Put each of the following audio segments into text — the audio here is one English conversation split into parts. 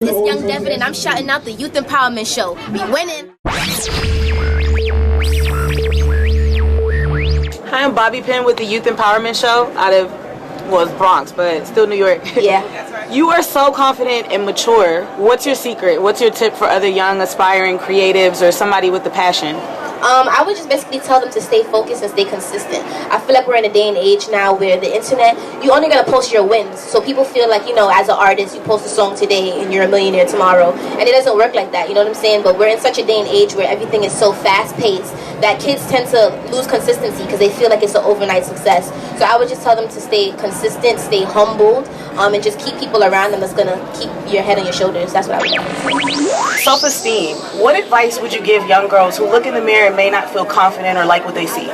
It's Young Devin, and I'm shouting out the Youth Empowerment Show. We winning. Hi, I'm Bobby Penn with the Youth Empowerment Show out of, well, it's Bronx, but still New York. Yeah. You are so confident and mature. What's your secret? What's your tip for other young, aspiring creatives or somebody with the passion? I would just basically tell them to stay focused and stay consistent. I feel like we're in a day and age now where the internet, you only gotta post your wins. So people feel like, as an artist, you post a song today and you're a millionaire tomorrow. And it doesn't work like that, you know what I'm saying? But we're in such a day and age where everything is so fast-paced that kids tend to lose consistency because they feel like it's an overnight success. So I would just tell them to stay consistent, stay humbled, and just keep people around them that's gonna keep your head on your shoulders. That's what I would do. Self-esteem. What advice would you give young girls who look in the mirror and may not feel confident or like what they see?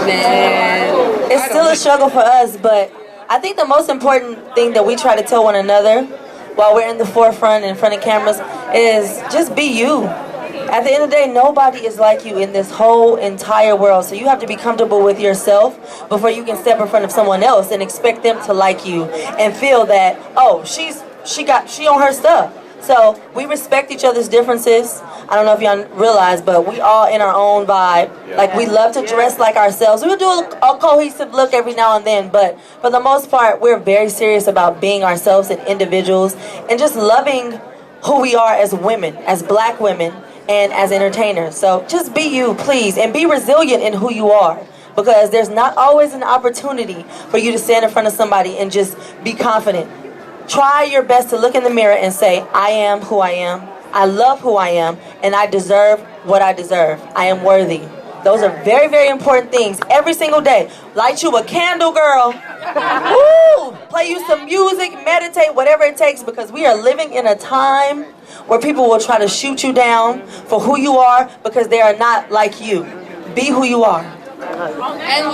Man, it's still a struggle for us, but I think the most important thing that we try to tell one another while we're in the forefront in front of cameras is just be you. At the end of the day, nobody is like you in this whole entire world, so you have to be comfortable with yourself before you can step in front of someone else and expect them to like you and feel that, oh, she on her stuff. So we respect each other's differences. I don't know if y'all realize, but we all in our own vibe. Like, we love to dress like ourselves. We'll do a cohesive look every now and then, but for the most part, we're very serious about being ourselves as individuals and just loving who we are as women, as black women, and as entertainers. So just be you, please, and be resilient in who you are, because there's not always an opportunity for you to stand in front of somebody and just be confident. Try your best to look in the mirror and say, I am who I am, I love who I am, and I deserve what I deserve. I am worthy. Those are very, very important things every single day. Light you a candle, girl. Woo! Play you some music, meditate, whatever it takes, because we are living in a time where people will try to shoot you down for who you are because they are not like you. Be who you are. And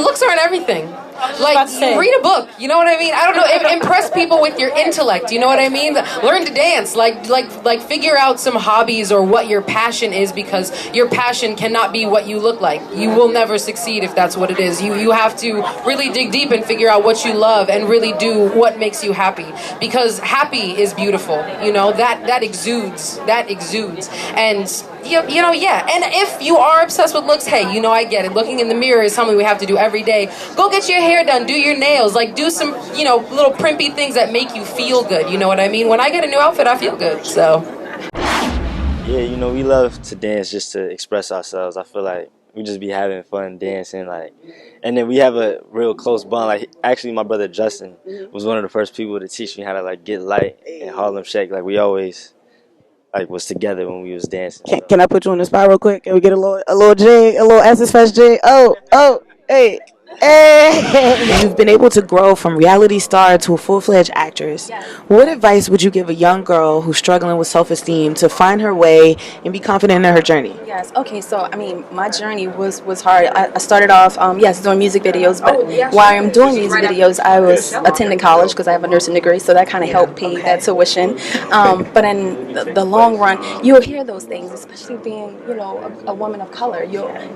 looks aren't everything. Like, read a book, you know what I mean? I don't know, impress people with your intellect, you know what I mean? Learn to dance, like figure out some hobbies or what your passion is, because your passion cannot be what you look like. You will never succeed if that's what it is. You have to really dig deep and figure out what you love and really do what makes you happy, because happy is beautiful, that exudes. And yeah. And if you are obsessed with looks, hey, I get it. Looking in the mirror is something we have to do every day. Go get your hair done, do your nails, do some, little primpy things that make you feel good. You know what I mean? When I get a new outfit, I feel good. So. Yeah, we love to dance just to express ourselves. I feel like we just be having fun dancing, and then we have a real close bond. Actually, my brother Justin was one of the first people to teach me how to get light and Harlem Shake. We always was together when we was dancing. Can I put you on the spot real quick? Can we get a little jig, a little Essence Fest jig? Oh, hey. Hey. You've been able to grow from reality star to a full-fledged actress. Yes. What advice would you give a young girl who's struggling with self-esteem to find her way and be confident in her journey? Yes. Okay. So, my journey was hard. I started off, doing music videos. But while I'm doing music videos, I was attending college because I have a nursing degree. So that kind of helped pay that tuition. But in the long run, you'll hear those things, especially being, a woman of color.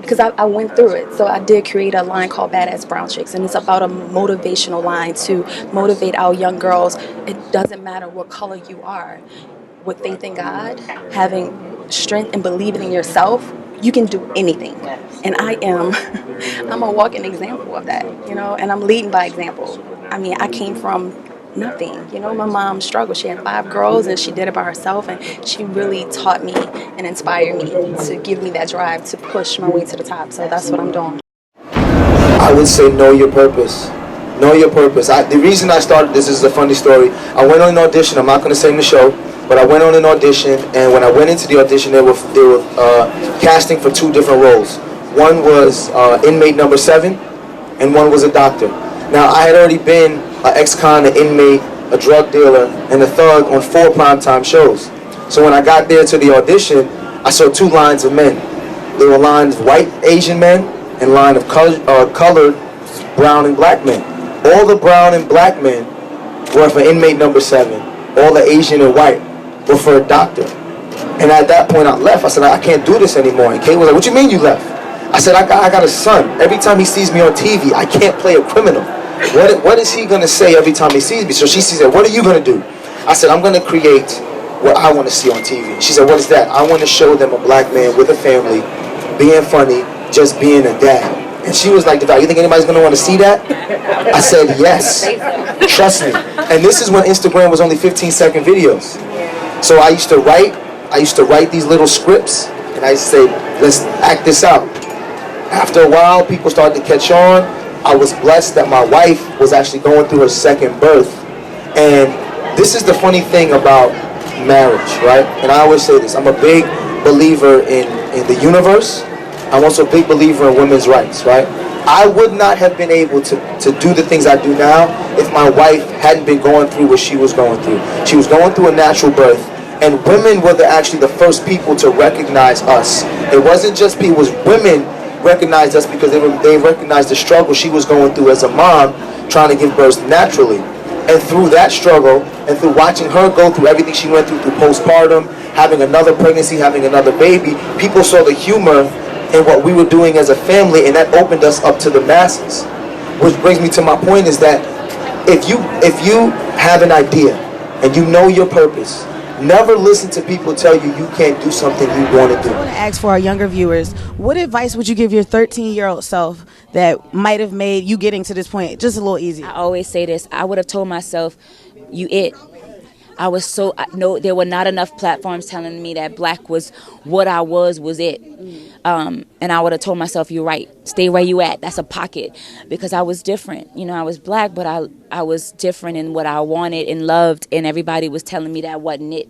Because I went through it. So I did create a line called Badass Brown Chicks, and it's about a motivational line to motivate our young girls. It doesn't matter what color you are. With faith in God, having strength and believing in yourself, you can do anything. And I'm a walking example of that, and I'm leading by example. I came from nothing. My mom struggled. She had 5 girls, and she did it by herself, and she really taught me and inspired me to give me that drive to push my way to the top. So that's what I'm doing. I would say know your purpose. Know your purpose. The reason I started this is a funny story. I went on an audition. I'm not going to say in the show, but I went on an audition, and when I went into the audition, they were casting for 2 different roles. One was inmate number 7, and one was a doctor. Now, I had already been an ex-con, an inmate, a drug dealer, and a thug on 4 primetime shows. So when I got there to the audition, I saw 2 lines of men. There were lines of white Asian men and line of colored brown and black men. All the brown and black men were for inmate number 7. All the Asian and white were for a doctor. And at that point I left. I said, I can't do this anymore. And Kate was like, what you mean you left? I said, I got a son. Every time he sees me on TV, I can't play a criminal. What is he gonna say every time he sees me? So she said, what are you gonna do? I said, I'm gonna create what I want to see on TV. She said, what is that? I want to show them a black man with a family, being funny, just being a dad. And she was like, you think anybody's gonna want to see that? I said, yes, trust me. And this is when Instagram was only 15-second videos. So I used to write these little scripts, and I used to say, let's act this out. After a while, people started to catch on. I was blessed that my wife was actually going through her second birth. And this is the funny thing about marriage, right? And I always say this, I'm a big believer in the universe. I'm also a big believer in women's rights, right? I would not have been able to do the things I do now if my wife hadn't been going through what she was going through. She was going through a natural birth, and women were actually the first people to recognize us. It wasn't just people, it was women recognized us because they recognized the struggle she was going through as a mom trying to give birth naturally. And through that struggle, and through watching her go through everything she went through postpartum, having another pregnancy, having another baby, people saw the humor in what we were doing as a family, and that opened us up to the masses. Which brings me to my point is that if you have an idea and you know your purpose, never listen to people tell you you can't do something you want to do. I want to ask for our younger viewers, what advice would you give your 13-year-old self that might have made you getting to this point just a little easier? I always say this. I would have told myself, you it. There were not enough platforms telling me that black was what I was it. And I would have told myself, you're right. Stay where you at. That's a pocket. Because I was different. You know, I was black, but I was different in what I wanted and loved. And everybody was telling me that wasn't it.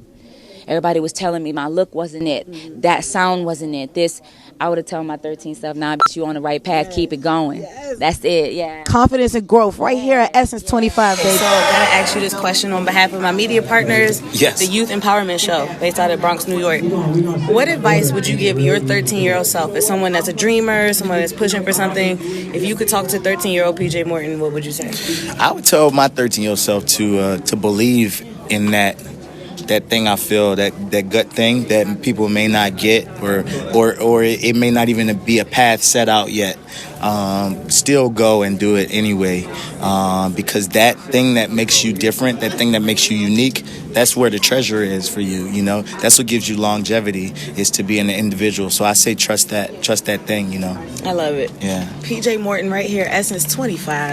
Everybody was telling me my look wasn't it. That sound wasn't it. This, I would have told my 13 self, nah, bitch, you on the right path. Keep it going. That's it, yeah. Confidence and growth right here at Essence 25, baby. So I gotta ask you this question on behalf of my media partners. Yes. The Youth Empowerment Show, based out of Bronx, New York. What advice would you give your 13-year-old self? As someone that's a dreamer, someone that's pushing for something, if you could talk to 13-year-old PJ Morton, what would you say? I would tell my 13-year-old self to believe in that thing I feel, that gut thing that people may not get, or it may not even be a path set out yet. Still go and do it anyway, because that thing that makes you different, that thing that makes you unique, that's where the treasure is for you. You know, that's what gives you longevity, is to be an individual. So I say trust that thing. You know. I love it. Yeah. PJ Morton right here, Essence 25.